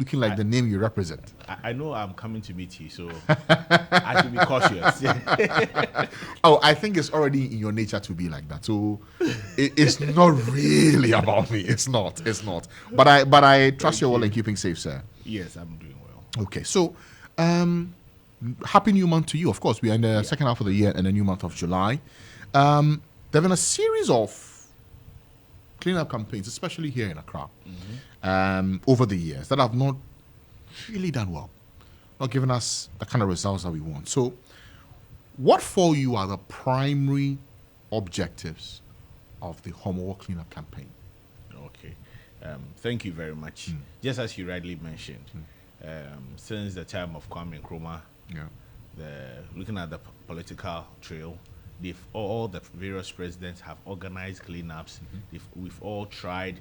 looking like the name you represent. I know I'm coming to meet you, so I should be cautious. Oh, I think it's already in your nature to be like that. So it's not really about me. It's not. But I trust you're well and keeping safe, sir. Yes, I'm doing well. Okay, so happy new month to you. Of course, we are in the second half of the year and the new month of July. There have been a series of cleanup campaigns, especially here in Accra, over the years that have not really done well, not given us the kind of results that we want. So, what for you are the primary objectives of the Homowo cleanup campaign? Okay, thank you very much. Just as you rightly mentioned, since the time of Kwame Nkrumah, looking at the political trail, all the various presidents have organized cleanups. We've all tried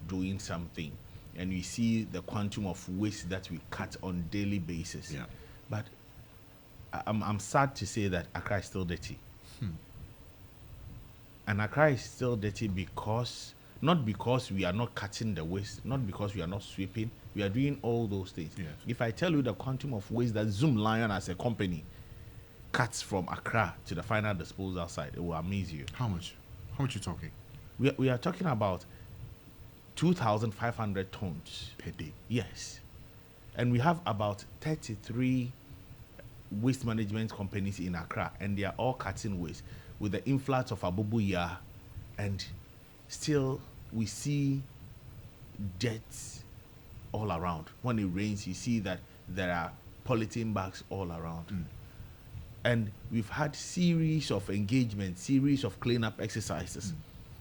doing something, and we see the quantum of waste that we cut on daily basis. Yeah. But I'm sad to say that Accra is still dirty. And Accra is still dirty not because we are not cutting the waste, not because we are not sweeping. We are doing all those things. Yes. If I tell you the quantum of waste that Zoom Lion as a company cuts from Accra to the final disposal site, it will amaze you. How much? How much are you talking? We are talking about 2,500 tons Per day. Yes. And we have about 33 waste management companies in Accra, and they are all cutting waste with the influx of Abubuya, and still we see dirt all around. When it rains, you see that there are polythene bags all around. And we've had series of engagements, series of cleanup exercises.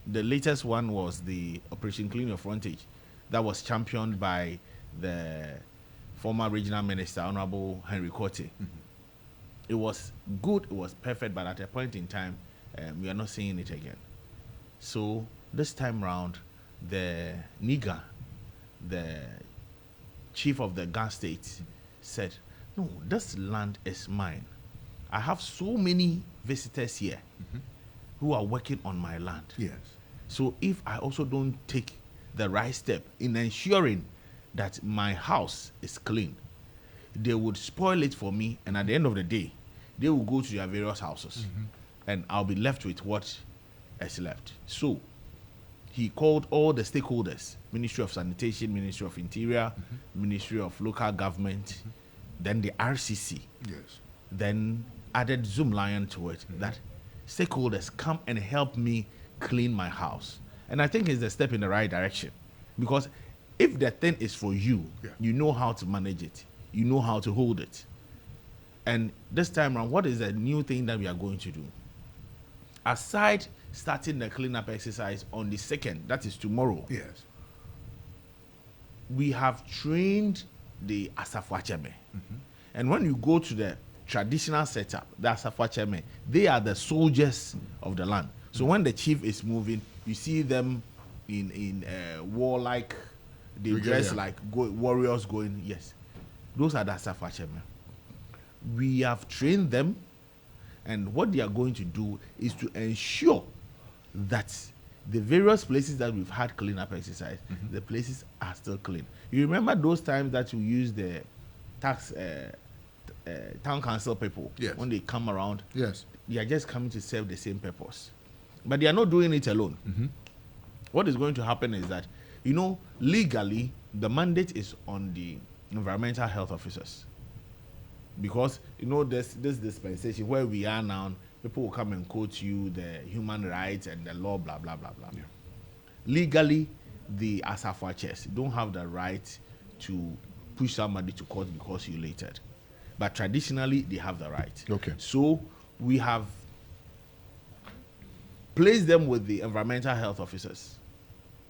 The latest one was the Operation Clean Your Frontage that was championed by the former regional minister, Honorable Henry Kote. It was good, it was perfect, but at a point in time, we are not seeing it again. So this time round, the NIGA, the chief of the Ghana state, said, no, this land is mine. I have so many visitors here who are working on my land. Yes. So if I also don't take the right step in ensuring that my house is clean, they would spoil it for me, and at the end of the day, they will go to their various houses, and I'll be left with what is left. So he called all the stakeholders, Ministry of Sanitation, Ministry of Interior, Ministry of Local Government, then the RCC. Yes. Then added Zoom Lion to it, that stakeholders come and help me clean my house. And I think it's a step in the right direction, because if the thing is for you, you know how to manage it, you know how to hold it. And this time around, what is the new thing that we are going to do? Aside starting the cleanup exercise on the 2nd, that is tomorrow, we have trained the Asafwacheme. And when you go to the traditional setup, the Asafwacheme, they are the soldiers of the land. So when the chief is moving, you see them in warlike, they dress like warriors going, yes. Those are the Asafwacheme. We have trained them, and what they are going to do is to ensure that the various places that we've had cleanup exercise, the places are still clean. You remember those times that you use the town council people, when they come around, they are just coming to serve the same purpose. But they are not doing it alone. What is going to happen is that, legally, the mandate is on the environmental health officers. Because, this dispensation where we are now, people will come and quote you the human rights and the law, blah, blah, blah, blah. Legally, the Asafwachers don't have the right to push somebody to court because you related. But traditionally, they have the right. Okay. So we have placed them with the environmental health officers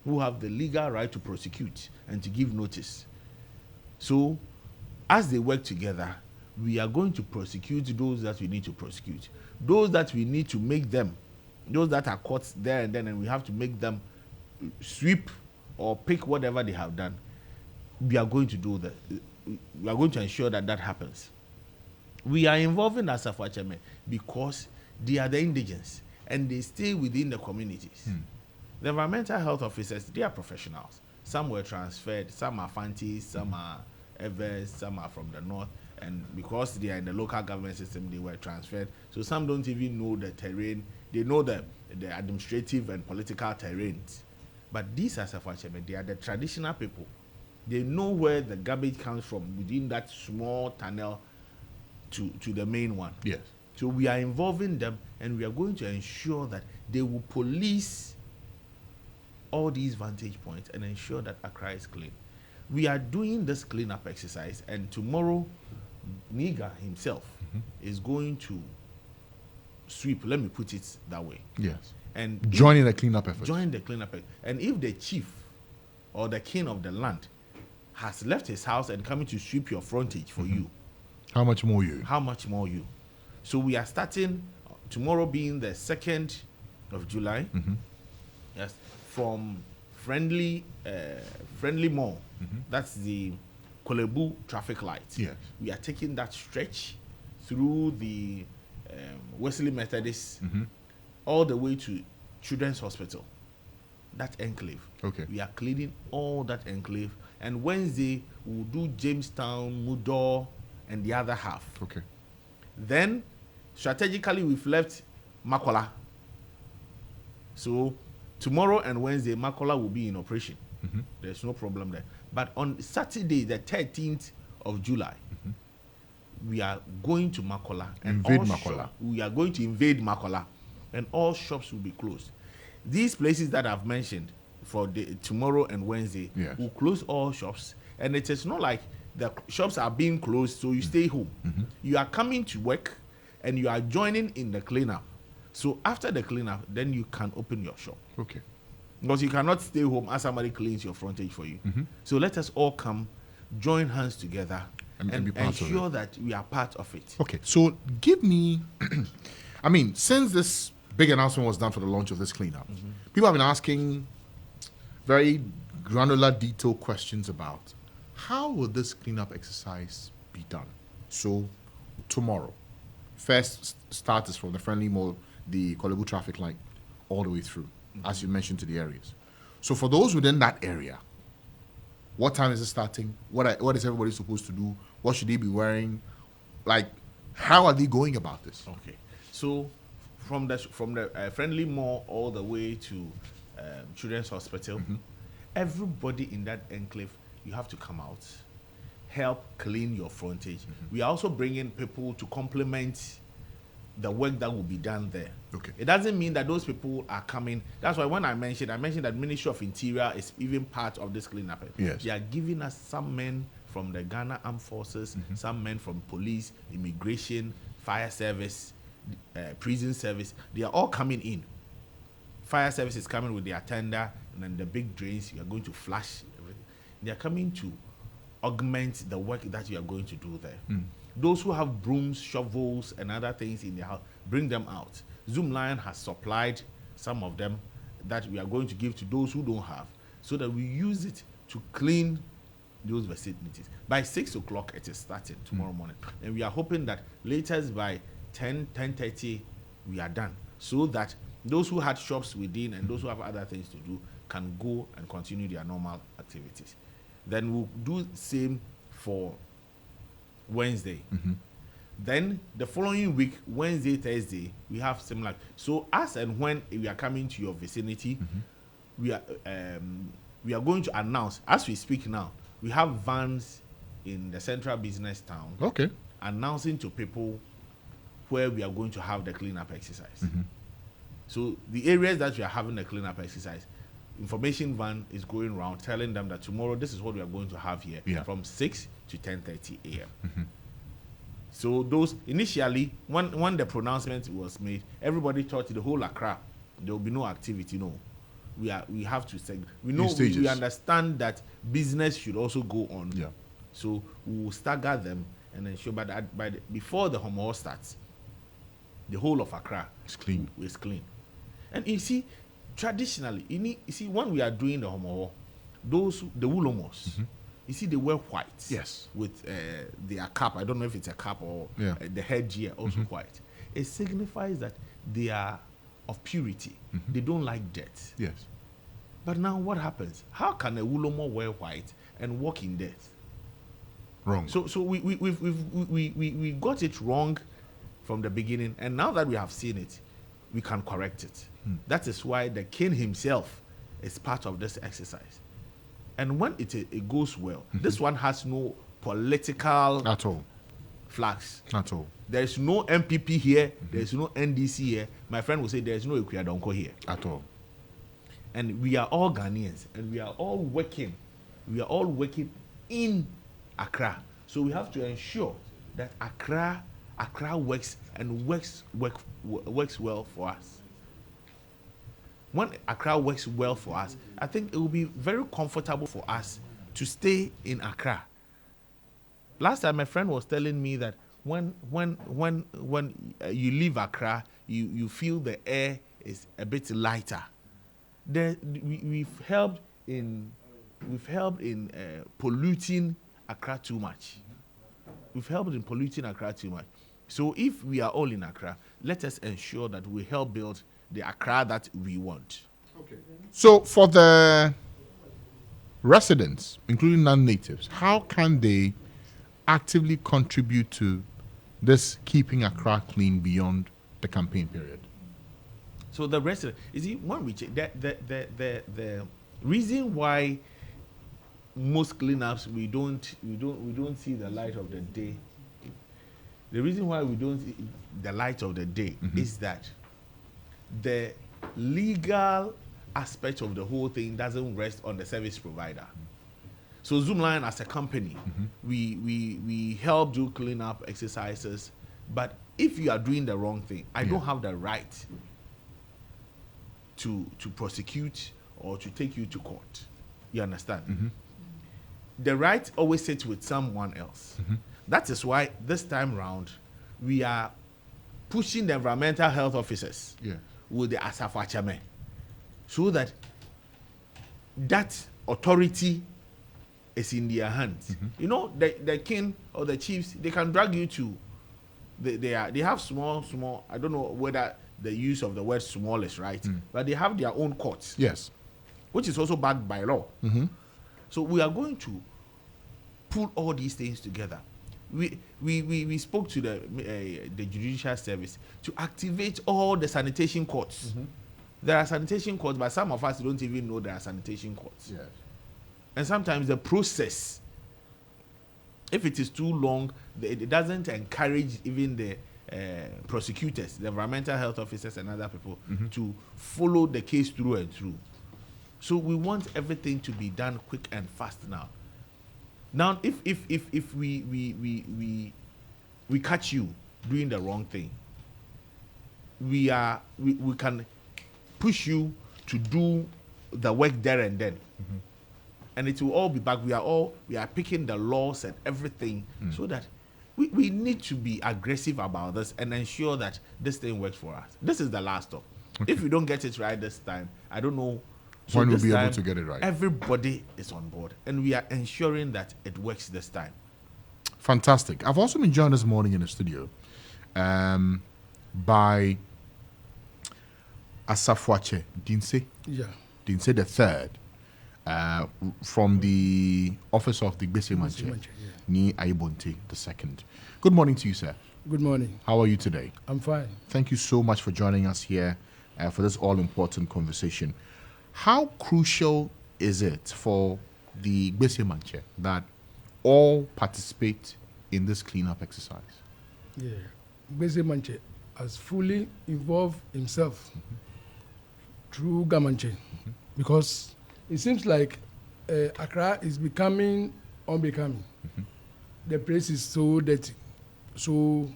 who have the legal right to prosecute and to give notice. So as they work together, we are going to prosecute those that we need to prosecute. Those that we need to make them, those that are caught there and then, and we have to make them sweep or pick whatever they have done, we are going to do that. We are going to ensure that that happens. We are involving Asafwacheme because they are the indigents and they stay within the communities. The environmental health officers, they are professionals. Some were transferred, some are fancies, some are Evers, some are from the north, and because they are in the local government system, they were transferred. So some don't even know the terrain. They know the administrative and political terrains. But these are Safacheme, they are the traditional people. They know where the garbage comes from within that small tunnel to the main one. Yes. So we are involving them, and we are going to ensure that they will police all these vantage points and ensure that Accra is clean. We are doing this cleanup exercise, and tomorrow, Niga himself is going to sweep. Let me put it that way. Yes. And joining the cleanup effort. Join the cleanup effort. And if the chief or the king of the land has left his house and coming to sweep your frontage for you, how much more you? How much more you? So we are starting tomorrow, being the 2nd of July. Yes, from friendly mall. That's the Kolebu traffic light. Yes. We are taking that stretch through the Wesley Methodist all the way to Children's Hospital. That enclave. Okay. We are cleaning all that enclave. And Wednesday, we'll do Jamestown, Mudor, and the other half. Okay. Then, strategically, we've left Makola. So, tomorrow and Wednesday, Makola will be in operation. There's no problem there. But on Saturday, the 13th of July, we are going to Makola. And Invade Makola. We are going to invade Makola. And all shops will be closed. These places that I've mentioned for tomorrow and Wednesday will close all shops. And it is not like the shops are being closed, so you stay home. You are coming to work and you are joining in the cleanup. So after the cleanup, then you can open your shop. Okay. Because you cannot stay home as somebody cleans your frontage for you. So let us all come, join hands together, and be part ensure of that we are part of it. Okay. So give me, I mean, since this big announcement was done for the launch of this cleanup, people have been asking very granular, detailed questions about how will this cleanup exercise be done. So tomorrow, first start is from the friendly mall, the Kolebu traffic light, all the way through, as you mentioned, to the areas. So for those within that area, what time is it starting? What is everybody supposed to do? What should they be wearing? Like, how are they going about this? Okay. So from the friendly mall all the way to Children's Hospital, everybody in that enclave, you have to come out, help clean your frontage. We are also bringing people to complement the work that will be done there. Okay. It doesn't mean that those people are coming. That's why when I mentioned that Ministry of Interior is even part of this cleanup. Yes. They are giving us some men from the Ghana Armed Forces, some men from police, immigration, fire service, prison service. They are all coming in. Fire service is coming with their tender, and then the big drains, you are going to flush everything. They are coming to augment the work that you are going to do there. Those who have brooms, shovels, and other things in their house, bring them out. Zoom Lion has supplied some of them that we are going to give to those who don't have, so that we use it to clean those vicinities. By 6 o'clock, it is starting tomorrow morning. And we are hoping that latest by 10:30, we are done, so that those who had shops within and those who have other things to do can go and continue their normal activities. Then we'll do the same for Wednesday. Then the following week, Wednesday, Thursday, we have similar. So as and when we are coming to your vicinity, we are going to announce, as we speak now, we have vans in the central business town. Okay. Announcing to people where we are going to have the cleanup exercise. So the areas that we are having the cleanup exercise, information van is going around telling them that tomorrow this is what we are going to have here from 6 to 10:30 a.m. So those initially, when the pronouncement was made, everybody thought the whole Accra there will be no activity. No, we have to we know we understand that business should also go on. Yeah. So we will stagger them and ensure before the Homowo starts, the whole of Accra is clean. Is clean. And you see, traditionally, you see when we are doing the Homowo, the Wulomos, you see they wear white. Yes. With their cap. I don't know if it's a cap or the headgear also white. It signifies that they are of purity. They don't like dirt. Yes. But now what happens? How can a Wulomo wear white and walk in dirt? Wrong. So we got it wrong from the beginning, and now that we have seen it, we can correct it. That is why the king himself is part of this exercise. And when it goes well, this one has no political At all. flags. At all. There is no MPP here. There is no NDC here. My friend will say there is no Ekuadonko here. At all. And we are all Ghanaians, and we are all working. We are all working in Accra. So we have to ensure that Accra works and works well for us. When Accra works well for us, I think it will be very comfortable for us to stay in Accra. Last time, my friend was telling me that when you leave Accra, you feel the air is a bit lighter. We've helped in polluting Accra too much. We've helped in polluting Accra too much. So if we are all in Accra, let us ensure that we help build the Accra that we want. Okay. So for the residents, including non-natives, how can they actively contribute to this keeping Accra clean beyond the campaign period? So the resident, you see, when we check the reason why most cleanups we don't see the light of the day. The reason why we don't see the light of the day is that the legal aspect of the whole thing doesn't rest on the service provider. So Zoomline as a company, we help do cleanup exercises, but if you are doing the wrong thing, I don't have the right to prosecute or to take you to court. You understand? The right always sits with someone else. That is why this time round we are pushing the environmental health officers with the Asafachame, so that authority is in their hands. You know, the king or the chiefs, they can drag you to. They have small. I don't know whether the use of the word small is right, but they have their own courts. Yes, which is also backed by law. So we are going to pull all these things together. We spoke to the judicial service to activate all the sanitation courts. There are sanitation courts, but some of us don't even know there are sanitation courts. yes. And sometimes the process, if it is too long, it doesn't encourage even the prosecutors, the environmental health officers and other people to follow the case through and through. So we want everything to be done quick and fast now. Now, if we catch you doing the wrong thing, we can push you to do the work there and then, and it will all be back. We are picking the laws and everything, so that we need to be aggressive about this and ensure that this thing works for us. This is the last stop. Okay. If we don't get it right this time, I don't know. So when we'll be able to get it right. Everybody is on board, and we are ensuring that it works this time. Fantastic. I've also been joined this morning in the studio by Asafwache Dinse. Yeah. Dinse the third, from the office of the Gbese Manche, Ni Aibonte the second. Good morning to you, sir. Good morning. How are you today? I'm fine. Thank you so much for joining us here for this all-important conversation. How crucial is it for the Gbese Manche that all participate in this cleanup exercise? Yeah. Gbese Manche has fully involved himself through Gamanche, because it seems like Accra is becoming unbecoming. The place is so dirty. So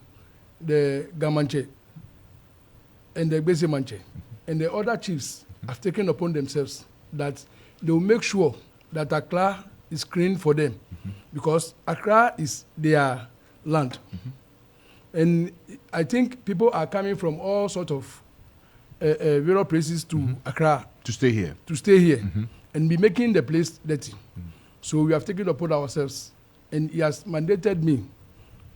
the Gamanche and the Gbese Manche and the other chiefs have taken upon themselves that they will make sure that Accra is clean for them, because Accra is their land. And I think people are coming from all sorts of various places to Accra to stay here, and be making the place dirty. So we have taken upon ourselves, and he has mandated me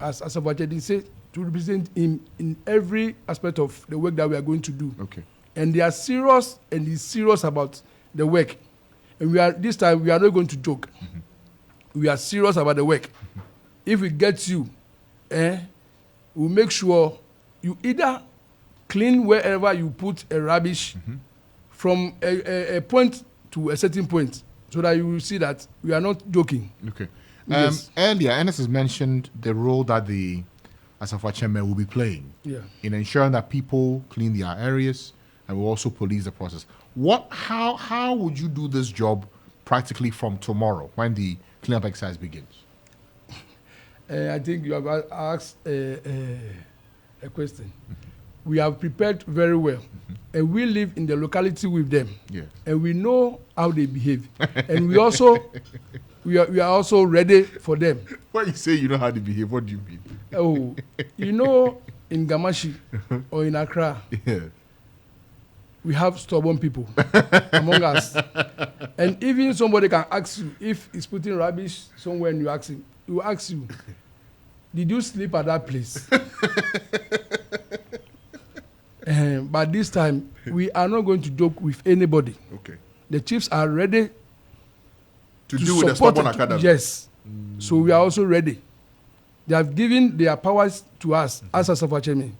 as Asafwache said to represent him in every aspect of the work that we are going to do. Okay. And they are serious, and he's serious about the work. And this time we are not going to joke. We are serious about the work. if we get you, we'll make sure you either clean wherever you put a rubbish from a point to a certain point, so that you will see that we are not joking. Okay. Yes. Earlier, Ernest has mentioned the role that the Asafo chairman will be playing in ensuring that people clean their areas and will also police the process. How would you do this job practically from tomorrow when the cleanup exercise begins? I think you have asked a question. We have prepared very well, and we live in the locality with them, and we know how they behave, and we are also ready for them. When you say you know how they behave, what do you mean? Oh, you know, in Gamashi or in Accra, we have stubborn people among us, and even somebody can ask you if he's putting rubbish somewhere, and you ask him, he will ask you, did you sleep at that place? But this time, we are not going to joke with anybody. Okay. The chiefs are ready to deal with the stubborn academy. Yes. So we are also ready. They have given their powers to us as a Asafo chairman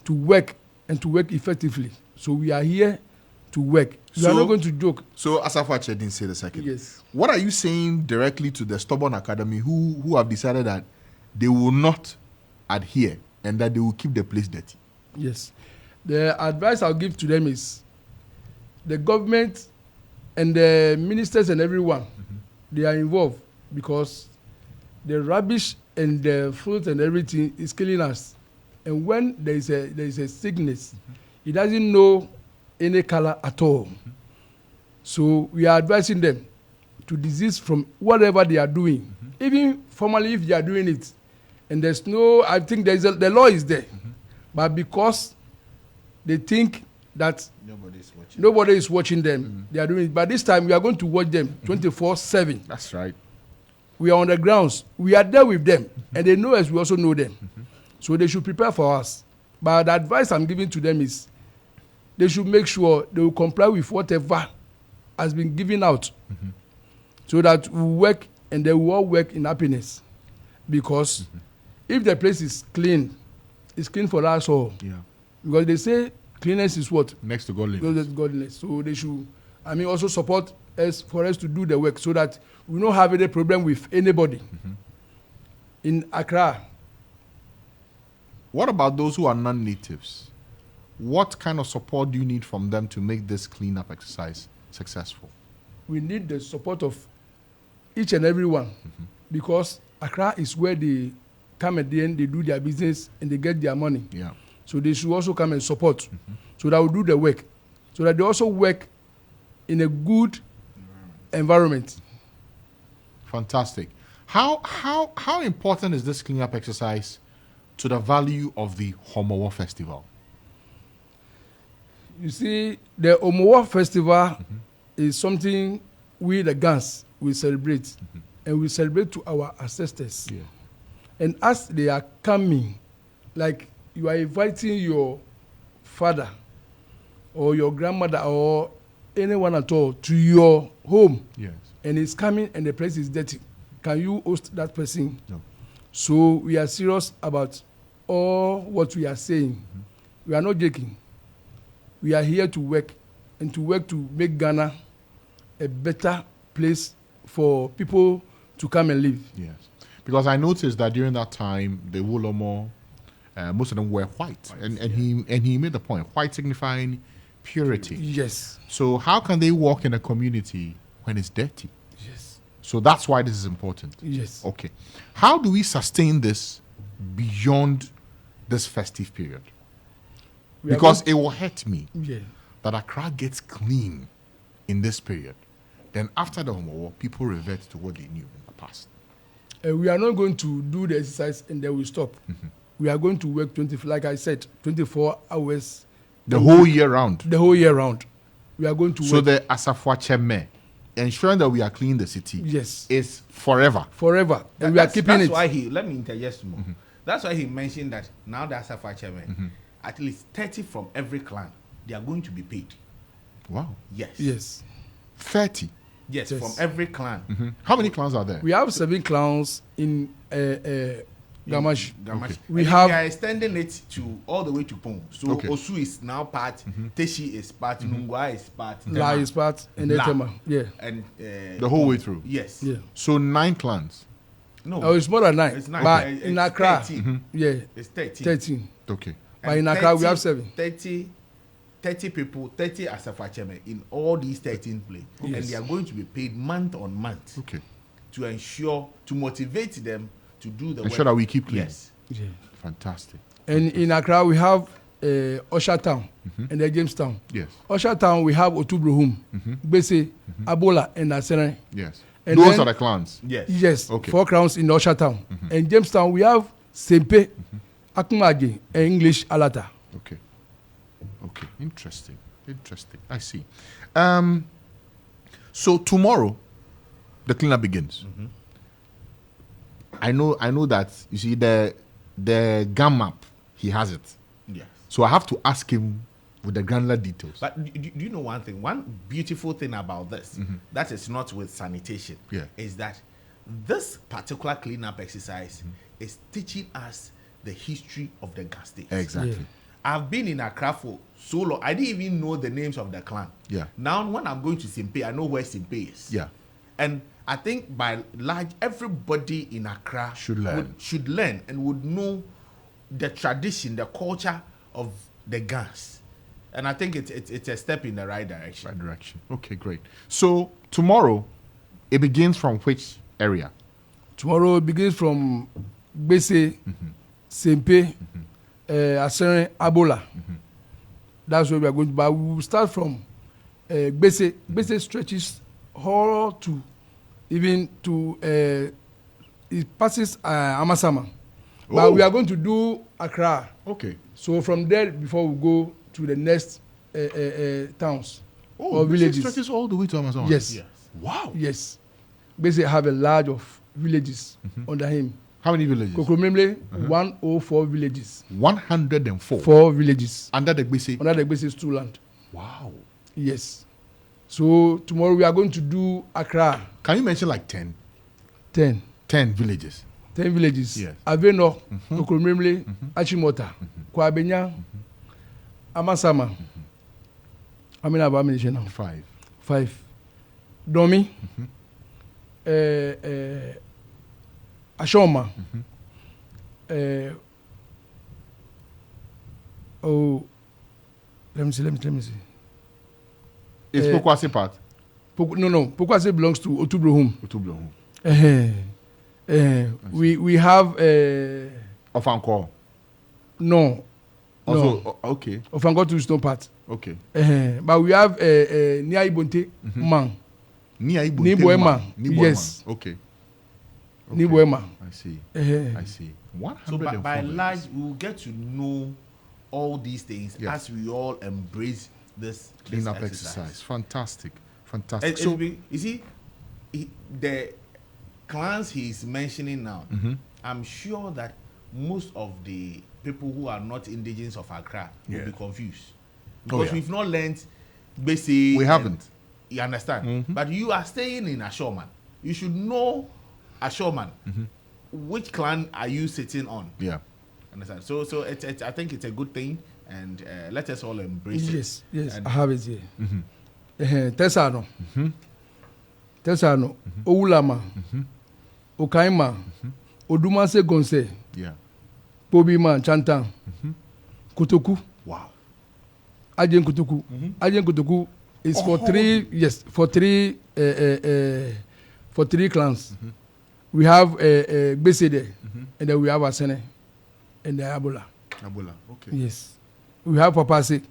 to work and to work effectively. So we are here to work. We are not going to joke. So Asafo didn't say the second. Yes. What are you saying directly to the stubborn academy who have decided that they will not adhere and that they will keep the place dirty? Yes. The advice I'll give to them is the government and the ministers and everyone, they are involved because the rubbish and the fruit and everything is killing us. And when there is a sickness, it doesn't know any color at all. So we are advising them to desist from whatever they are doing, even formally if they are doing it. And there's no, I think the law is there, but because they think that nobody is watching them, they are doing it. But this time we are going to watch them 24/7. That's right. We are on the grounds. We are there with them, and they know us. We also know them. So they should prepare for us. But the advice I'm giving to them is they should make sure they will comply with whatever has been given out, so that we work and they will all work in happiness. Because if the place is clean, it's clean for us all. Yeah. Because they say cleanliness is what? Next to godliness. Godliness. So they should, also support us for us to do the work so that we don't have any problem with anybody in Accra. What about those who are non-natives? What kind of support do you need from them to make this cleanup exercise successful? We need the support of each and every one, because Accra is where they come at the end, they do their business and they get their money. Yeah. So they should also come and support, so that we do the work, so that they also work in a good environment. Fantastic. How important is this cleanup exercise to the value of the Homowo festival? You see, the Homowo festival is something we the Gans will celebrate, and we celebrate to our ancestors. Yeah. And as they are coming, like you are inviting your father or your grandmother or anyone at all to your home, Yes. and he's coming and the place is dirty, can you host that person? No. So we are serious about all what we are saying. We are not joking. We are here to work, and to work to make Ghana a better place for people to come and live. Yes. Because I noticed that during that time, the Wolomo, most of them were white. And he made the point, white signifying purity. Yes. So how can they walk in a community when it's dirty? Yes. So that's why this is important. Yes. Okay. How do we sustain this beyond this festive period? Because it will hurt me that Accra gets clean in this period. Then after the Homowo, people revert to what they knew in the past. We are not going to do the exercise and then we stop. We are going to work 24 hours. The whole year round. The whole year round. We are going to work. So the Asafo Cheme, ensuring that we are clean the city, is forever. Forever. And we are keeping that's it. Why let me interject more. That's why he mentioned that now the Asafo Chairman, at least 30 from every clan, they are going to be paid. Wow. Yes. Yes. 30. Yes, Yes. from every clan. How many clans are there? We have 7 clans in Gamash. Gamash. We And have- we are extending it to all the way to Pong. So Okay. Osu is now part, Teshi is part, Nungwa is part, La Tema, is part and then La. Tema. Yeah. and The whole way through? Yes. Yeah. So 9 clans. No. Oh, it's more than 9. It's 9. But It's in Accra, 13. yeah, It's 13. 13. Okay. But And in Accra, we 30 have 7. 30 people, 30 Asafacheme in all these 13 places. And Yes. they are going to be paid month on month Okay. to ensure, to motivate them to do the Ensure work. that we keep clean. Yes. Yeah. Fantastic. And in Accra, we have Osha Town and then Jamestown. Yes. Osha Town, we have Otubrohum, Bese, Abola, and Asene. Yes. And Those then- are the clans. Yes. Yes, Okay. 4 crowns in Osha Town. And Jamestown, we have Sempe, Akumaje, and English Alata. Okay. Okay. Interesting. Interesting. I see. So tomorrow, the cleanup begins. I know that you see the GAM map, he has it. Yes. So I have to ask him with the granular details. But do you know one thing? One beautiful thing about this, that is not with sanitation, Yeah. is that this particular cleanup exercise is teaching us the history of the gas states. Exactly. Yeah. I've been in Accra for so long. I didn't even know the names of the clan. Yeah. Now, when I'm going to Simpe, I know where Simpe is. Yeah. And I think by large, everybody in Accra Should learn. should learn and would know the tradition, the culture of the gas. And I think it's a step in the right direction. Right direction. Okay, great. So tomorrow, it begins from which area? Tomorrow it begins from Bese, Sempe, Asene, Abola. That's where we are going to. But we will start from Bese. Bese stretches all to even to it passes Amasama. But Oh. we are going to do Accra. Okay. So from there, before we go to the next towns or this villages. stretches all the way to Amazon. Yes. Yes. Wow. Yes. Basically have a large of villages under him. How many villages? Kokromemle, 104 villages. 104. 4 villages. Under the BC. Under the basis 2 land. Wow. Yes. So tomorrow we are going to do Accra. Can you mention like 10? 10. 10 villages. 10 villages. Yes. Aveno, Kokromemle, Achimota, Kwabenya, Amasama. How many have I mentioned now? 5. 5. Domi, Ashoma, oh, let me see. It's Pokwasi part. No. Pokwase belongs to Otubrohum. Utublohun. We have Of Anko. no. Also, okay. Ofango to Stone part. Okay. But we have Nia Ibonte man. Nia Ibu. Niboema. Yes. Okay. Niboema. I see. Eh, I see. So 104 by villages. large, we will get to know all these things Yes. as we all embrace this Cleanup exercise. Fantastic. Fantastic. So, you see, the clans he's mentioning now, I'm sure that most of the people who are not indigenous of Accra will Yeah. be confused. Oh, Because yeah. we've not learned basic. We haven't. You understand? But you are staying in Ashoman. You should know Ashoman. Which clan are you sitting on? Yeah. Understand? So it's I think it's a good thing, and let us all embrace Yes, it. yes, And I have it here. Tesano. Tesano. Oulama. Okaima. Odumase Gonse. Yeah. Pobima Chantan. Kotoku. Wow. Ajen Kotoku. Ajen Kotoku is for 3, yes, for 3 clans. We have Bese there, and then we have Asene, and then Abola. Abula. Okay. Yes. We have Papase.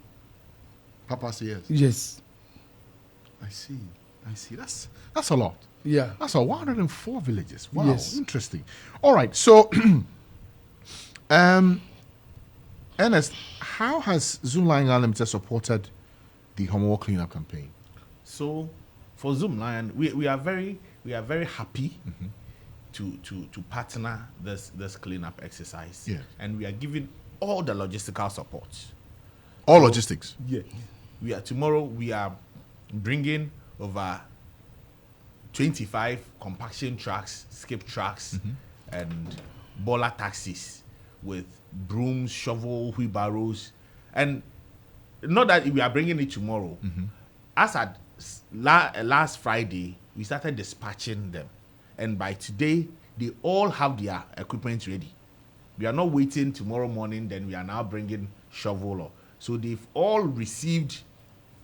Papa says yes. Yes. I see. That's a lot. Yeah. That's 104 villages. Wow. Yes. Interesting. All right. So, Ernest, how has Zoom Lion Unlimited supported the Homowo cleanup campaign? so for Zoom Lion, we are very happy to partner this cleanup exercise. Yes. And we are giving all the logistical support. All logistics. Yeah. Tomorrow we are bringing over 25 compaction trucks, skip trucks, and baller taxis with brooms, shovel, wheelbarrows, and not that we are bringing it tomorrow. As at last Friday, we started dispatching them, and by today they all have their equipment ready. We are not waiting tomorrow morning, then we are now bringing shovel. So they've all received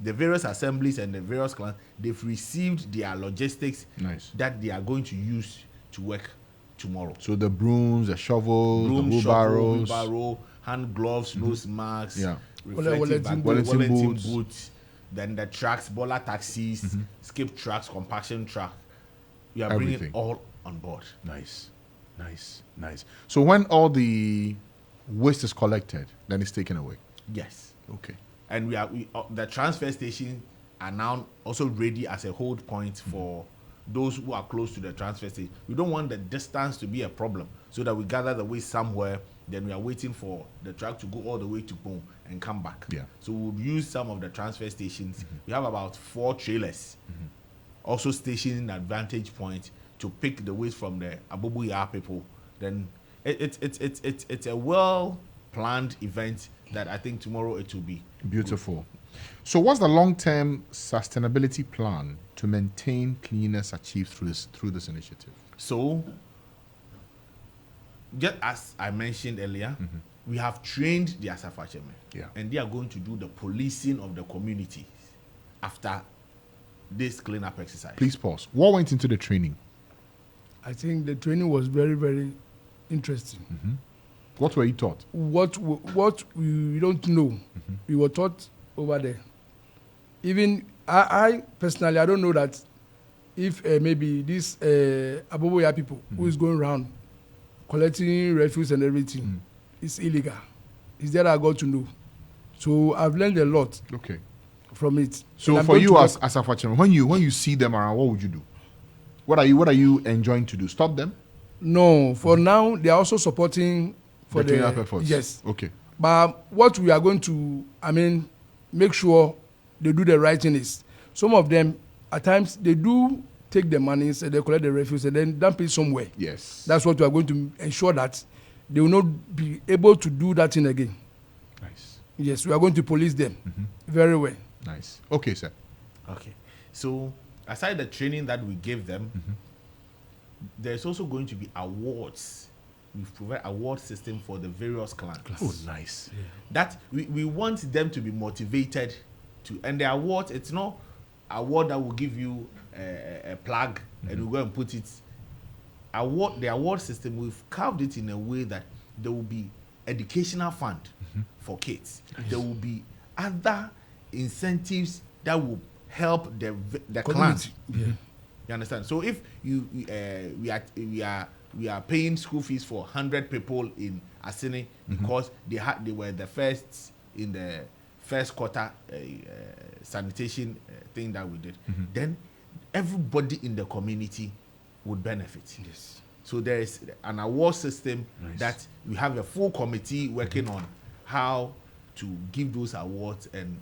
the various assemblies and the various clans. They've received their logistics that they are going to use to work tomorrow. So the brooms, the shovels, the wheelbarrows, wheelbarrow, hand gloves, nose masks, Wellington Wellington boots, then the trucks, baller taxis, skip trucks, compaction truck. We are bringing all on board. Nice. So when all the waste is collected, then it's taken away. Yes. Okay. And the transfer station are now also ready as a hold point for those who are close to the transfer station. We don't want the distance to be a problem, so that we gather the waste somewhere, then we are waiting for the truck to go all the way to Pong and come back. Yeah. So we'll use some of the transfer stations. We have about 4 trailers, also stationed in Advantage Point to pick the waste from the Abobuya people. Then it's a well planned event that I think tomorrow it will be beautiful. So what's the long-term sustainability plan to maintain cleanliness achieved through this initiative? So just as I mentioned earlier, we have trained the Asafa chairman, and they are going to do the policing of the communities after this cleanup exercise. Please pause. What went into the training? I think the training was very, very interesting. What were you taught? What we don't know, we were taught over there. Even I personally, I don't know that if maybe this Aboboya people who is going around collecting refuse and everything is illegal. It's that I got to know. So I've learned a lot. Okay. From it. So for you as a chairman, when you see them around, what would you do? What are you enjoying to do? Stop them? No. For now, they are also supporting for the cleanup efforts. Yes. Okay. But what we are going to, make sure they do the right thing is, some of them at times they do take the money and they collect the refuse and then dump it somewhere. Yes. That's what we are going to ensure that they will not be able to do that thing again. Nice. Yes, we are going to police them very well. Nice. Okay, sir. Okay. So aside the training that we give them, there's also going to be awards. We provide award system for the various clans. Oh, nice. Yeah. That we want them to be motivated to, and the award, it's not award that will give you a plug and we go and put it. The award system, we've carved it in a way that there will be educational fund for kids. Nice. There will be other incentives that will help the Community. clan. Yeah. You understand? So if we are paying school fees for 100 people in Asini because they were the first in the first quarter sanitation thing that we did, then everybody in the community would benefit. Yes. So there is an award system that we have a full committee working on how to give those awards, and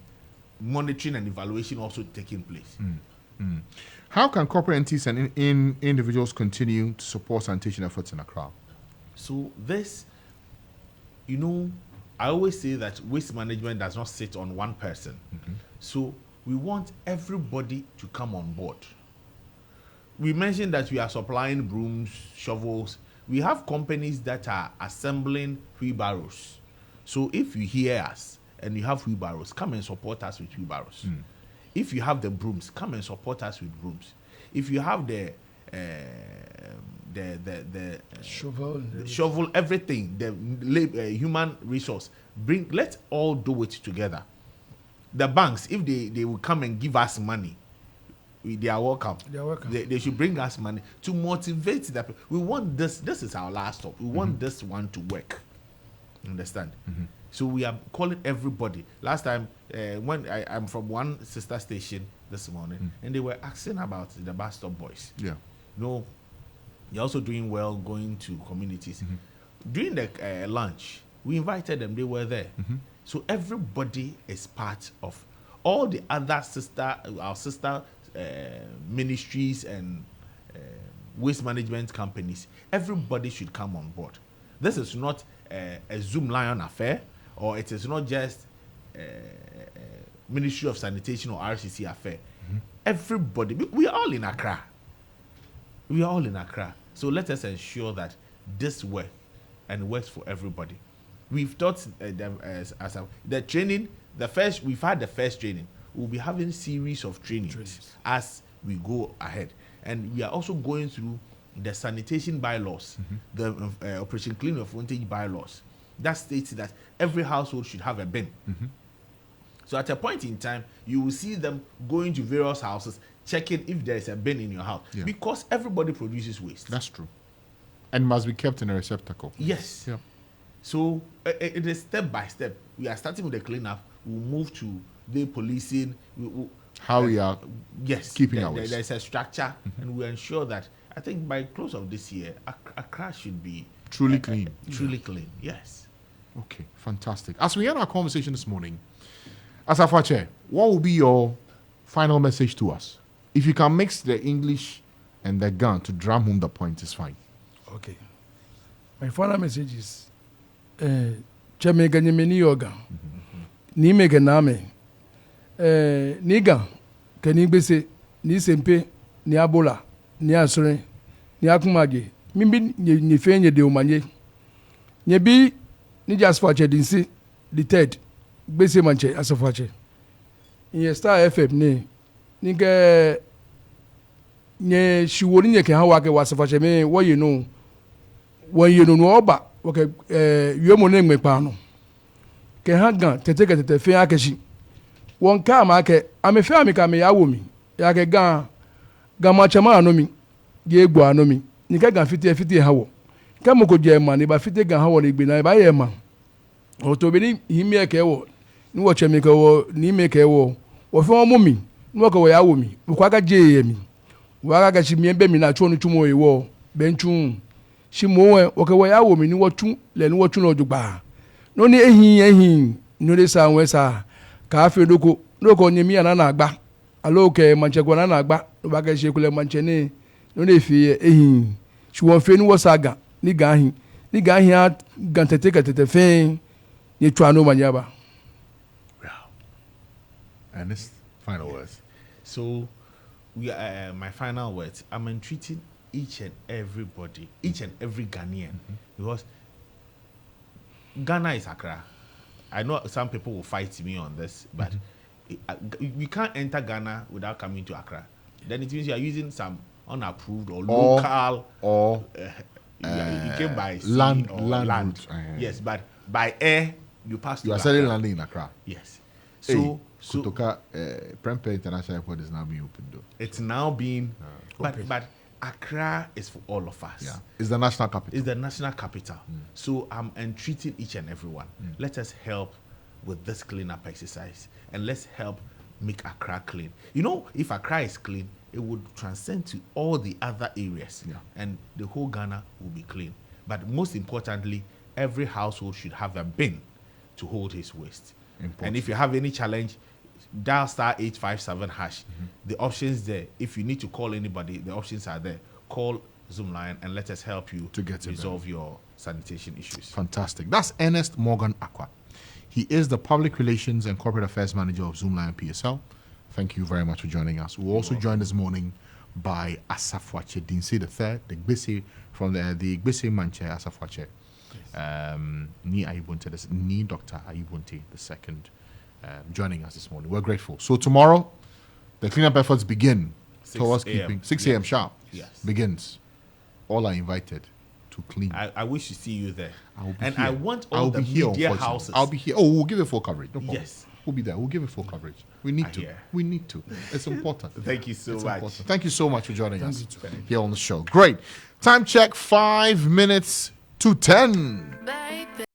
monitoring and evaluation also taking place. How can corporate entities and individuals continue to support sanitation efforts in Accra? So this, I always say that waste management does not sit on one person. So we want everybody to come on board. We mentioned that we are supplying brooms, shovels. We have companies that are assembling wheelbarrows. So if you hear us and you have wheelbarrows, come and support us with wheelbarrows. If you have the brooms, come and support us with brooms. If you have the shovel, everything, the human resource, let's all do it together. The banks, if they will come and give us money, they are welcome. They are welcome. They should bring us money to motivate that. We want this. This is our last stop. We want this one to work. Understand? So we are calling everybody. Last time, when I'm from one sister station this morning, and they were asking about the bus stop boys. Yeah. They're also doing well going to communities. During the lunch, we invited them. They were there. So everybody is part of all the other our sister ministries and waste management companies, everybody should come on board. This is not a Zoom Lion affair, or it is not just Ministry of Sanitation or RCC affair. Everybody, we are all in Accra. We are all in Accra. So let us ensure that this works and works for everybody. We've taught them as the training. We've had the first training. We'll be having series of trainings as we go ahead, and we are also going through the sanitation bylaws, the Operation Clean Your Frontage bylaws. That states that every household should have a bin. So at a point in time, you will see them going to various houses, checking if there is a bin in your house, because everybody produces waste. That's true, and must be kept in a receptacle. Yes. Yeah. So it is step by step. We are starting with the cleanup. We'll move to the policing. How we are keeping our waste. There's a structure, and we ensure that I think by close of this year, Accra should be truly clean. Truly clean. Yes. Okay, fantastic. As we end our conversation this morning, Asafache, what will be your final message to us? If you can mix the English and the Ghana to drum home the point, is fine. Okay. My final message is, Cheme ganyemeni yoga, ni mege name, ni gan, keni bese, ni sempe, ni abola, ni asore, ni akumaje, mimbi ni fenye de umanye, nyebi ni jasfache dinsi, the third, bese manche asafache. Inye Starr FM ni ke nye shiwori nye ke hawa ke wasafache me wo you know no oba okay yemo ne ngmepa no ke ha gan tete fe akeshi won ka ma ke amefe amika me yawo mi ya ke gan ma chama anomi ye egbo anomi ni ke gan fiti hawo ke mo ko je ma ni ba fiti gan hawo ni gbe na ba ye ma o to bi ni himi e ke wo ni wo chemi ke wo ni me ke wo wo fe wo mu mi ni wo ko wo yawo mi ko aga je ye mi wo aga ga shi mi be mi na chu onu chumo ye wo benchu shi mo we wo ke wo yawo mi ni wo chu le ni wo chu no jugba no ni ehin no le sa won sa ka fe doko nyemi ana na agba alo ke manche go na agba no ba ga she kule manche ni no le fi ehin shi won fe ni wo sa ga ni ga hin a gan tete fe ni tu anu manyaba. And this final words. So, my final words. I'm entreating each and every Ghanaian, because Ghana is Accra. I know some people will fight me on this, but you can't enter Ghana without coming to Accra. Then it means you are using some unapproved or local, or you came by sea land or land. land. Yes, but by air you pass. You are selling land in Accra. Yes. So Kutoka Prempeh International Airport is now being opened though. It's now being, but Accra is for all of us. Yeah, it's the national capital. It's the national capital. So I'm entreating each and everyone. Let us help with this cleanup exercise, and let's help make Accra clean. You know, if Accra is clean, it would transcend to all the other areas, and the whole Ghana will be clean. But most importantly, every household should have a bin to hold his waste. Important. And if you have any challenge, dial *857#. The options there. If you need to call anybody, the options are there. Call Zoomline and let us help you to get resolve your sanitation issues. Fantastic. That's Ernest Morgan Aqua. He is the Public Relations and Corporate Affairs Manager of Zoomline PSL. Thank you very much for joining us. We're also joined this morning by Asafwache Dinse III, the Gbese from the Gbese Manche Asafwache. Ni Ayibonte, Ni Dr. Ayibonte II, joining us this morning. We're grateful. So tomorrow, the cleanup efforts begin towards keeping 6 a.m. sharp. Yes. Begins. All are invited to clean. I wish to see you there. And I want all the media houses. I'll be here. Oh, we'll give it full coverage. No problem. Yes. We'll be there. We'll give it full coverage. We need to. We need to. It's important. Thank you so much. Important. Thank you so much for joining us here on the show. Great. Time check, 5 minutes to 10.